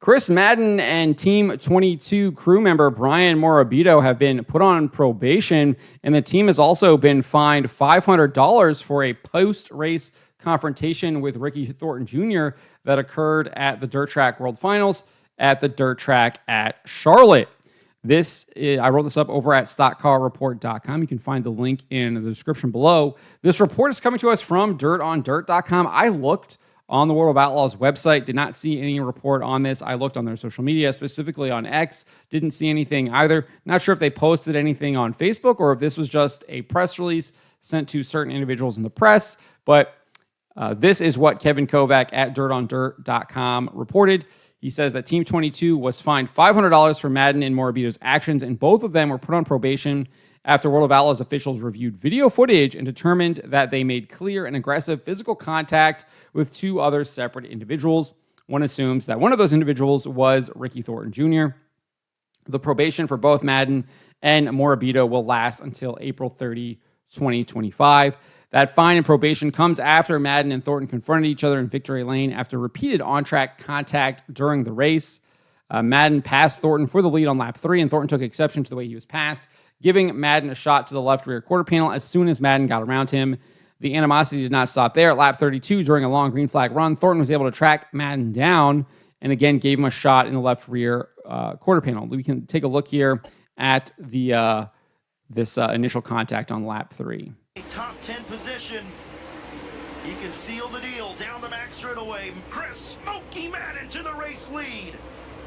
Chris Madden and Team 22 crew member Brian Morabito have been put on probation, and the team has also been fined $500 for a post-race confrontation with Ricky Thornton Jr. that occurred at the Dirt Track World Finals at the Dirt Track at Charlotte. I wrote this up over at stockcarreport.com. You can find the link in the description below. This report is coming to us from dirtondirt.com. I looked on the World of Outlaws website, did not see any report on this. I looked on their social media, specifically on X, didn't see anything either. Not sure if they posted anything on Facebook or if this was just a press release sent to certain individuals in the press, but this is what Kevin Kovac at dirtondirt.com reported. He says that Team 22 was fined $500 for Madden and Morabito's actions, and both of them were put on probation after World of Outlaws officials reviewed video footage and determined that they made clear and aggressive physical contact with two other separate individuals. One assumes that one of those individuals was Ricky Thornton Jr. The probation for both Madden and Morabito will last until April 30, 2025. That fine and probation comes after Madden and Thornton confronted each other in victory lane after repeated on-track contact during the race. Madden passed Thornton for the lead on lap 3, and Thornton took exception to the way he was passed, giving Madden a shot to the left rear quarter panel as soon as Madden got around him. The animosity did not stop there. At lap 32, during a long green flag run, Thornton was able to track Madden down and again gave him a shot in the left rear quarter panel. We can take a look here at the this initial contact on lap 3. Top 10 position. He can seal the deal down the back straightaway. Chris Smokey Madden to the race lead.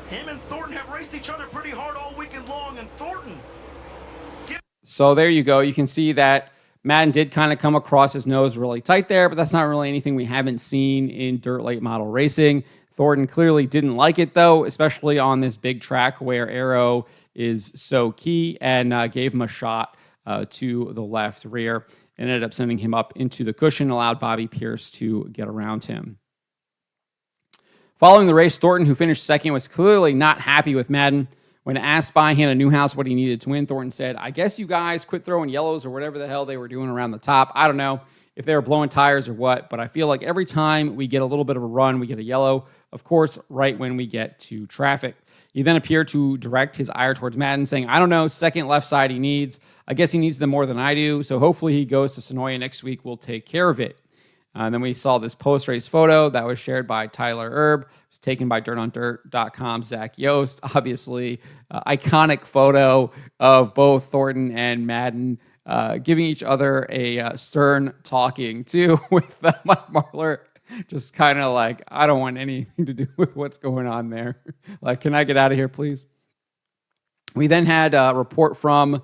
Him and Thornton have raced each other pretty hard all weekend long, and Thornton. So there you go. You can see that Madden did kind of come across his nose really tight there, but that's not really anything we haven't seen in dirt late model racing. Thornton clearly didn't like it, though, especially on this big track where aero is so key, and gave him a shot to the left rear and ended up sending him up into the cushion, allowed Bobby Pierce to get around him. Following the race, Thornton, who finished second, was clearly not happy with Madden. When asked by Hannah Newhouse what he needed to win, Thornton said, "I guess you guys quit throwing yellows or whatever the hell they were doing around the top. I don't know if they were blowing tires or what, but I feel like every time we get a little bit of a run, we get a yellow, of course, right when we get to traffic." He then appeared to direct his ire towards Madden, saying, "I don't know, second left side he needs. I guess he needs them more than I do, so hopefully he goes to Sonoya next week. We'll take care of it." Then we saw this post-race photo that was shared by Tyler Erb. It was taken by dirtondirt.com Zach Yost. Obviously, iconic photo of both Thornton and Madden giving each other a stern talking, too, with Mike Marlar just kind of like, "I don't want anything to do with what's going on there. Like, can I get out of here, please?" We then had a report from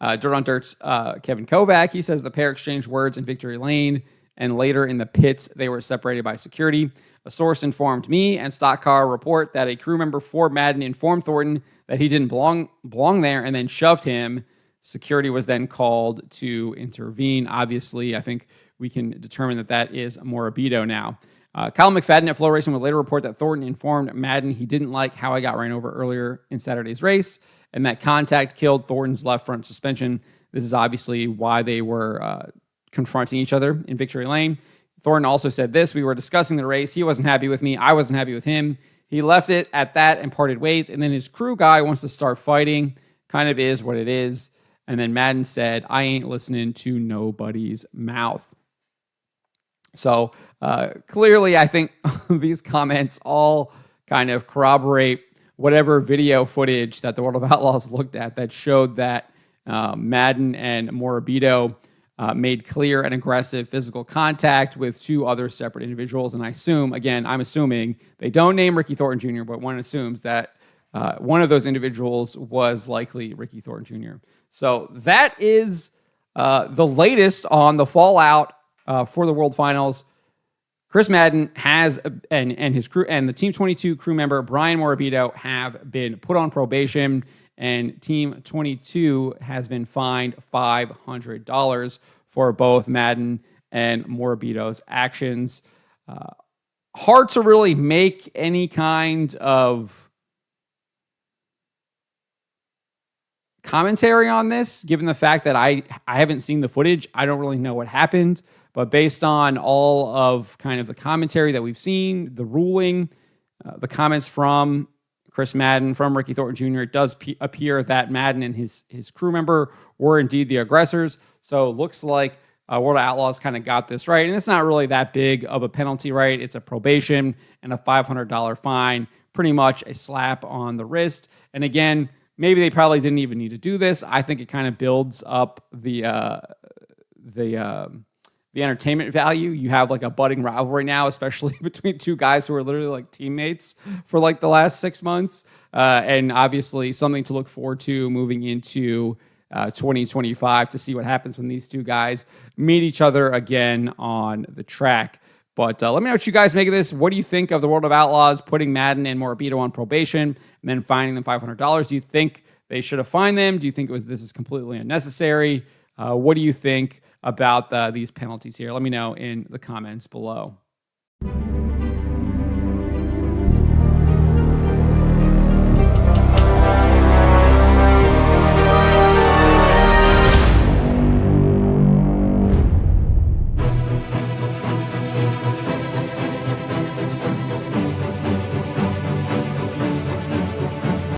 Dirt on Dirt's Kevin Kovac. He says the pair exchanged words in victory lane, and later in the pits, they were separated by security. A source informed me and Stock Car Report that a crew member for Madden informed Thornton that he didn't belong there and then shoved him. Security was then called to intervene. Obviously, I think we can determine that that is Morabito now. Kyle McFadden at Flow Racing would later report that Thornton informed Madden he didn't like how I got ran over earlier in Saturday's race, and that contact killed Thornton's left front suspension. This is obviously why they were confronting each other in victory lane. Thornton also said this: "We were discussing the race. He wasn't happy with me. I wasn't happy with him. He left it at that and parted ways. And then his crew guy wants to start fighting. Kind of is what it is." And then Madden said, "I ain't listening to nobody's mouth." So clearly, I think these comments all kind of corroborate whatever video footage that the World of Outlaws looked at that showed that Madden and Morabito made clear and aggressive physical contact with two other separate individuals. And I'm assuming they don't name Ricky Thornton Jr., but one assumes that one of those individuals was likely Ricky Thornton Jr. So that is the latest on the fallout for the World Finals. Chris Madden has and his crew and the Team 22 crew member Brian Morabito have been put on probation, and Team 22 has been fined $500 for both Madden and Morabito's actions. Hard to really make any kind of commentary on this, given the fact that I haven't seen the footage. I don't really know what happened, but based on all of kind of the commentary that we've seen, the ruling, the comments from Chris Madden, from Ricky Thornton Jr., it does appear that Madden and his crew member were indeed the aggressors. So it looks like World of Outlaws kind of got this right. And it's not really that big of a penalty, right? It's a probation and a $500 fine, pretty much a slap on the wrist. And again, maybe they probably didn't even need to do this. I think it kind of builds up the entertainment value. You have like a budding rivalry now, especially between two guys who are literally like teammates for like the last 6 months. And obviously something to look forward to moving into 2025 to see what happens when these two guys meet each other again on the track. But let me know what you guys make of this. What do you think of the World of Outlaws putting Madden and Morabito on probation and then fining them $500? Do you think they should have fined them? Do you think this is completely unnecessary? What do you think about these penalties here? Let me know in the comments below.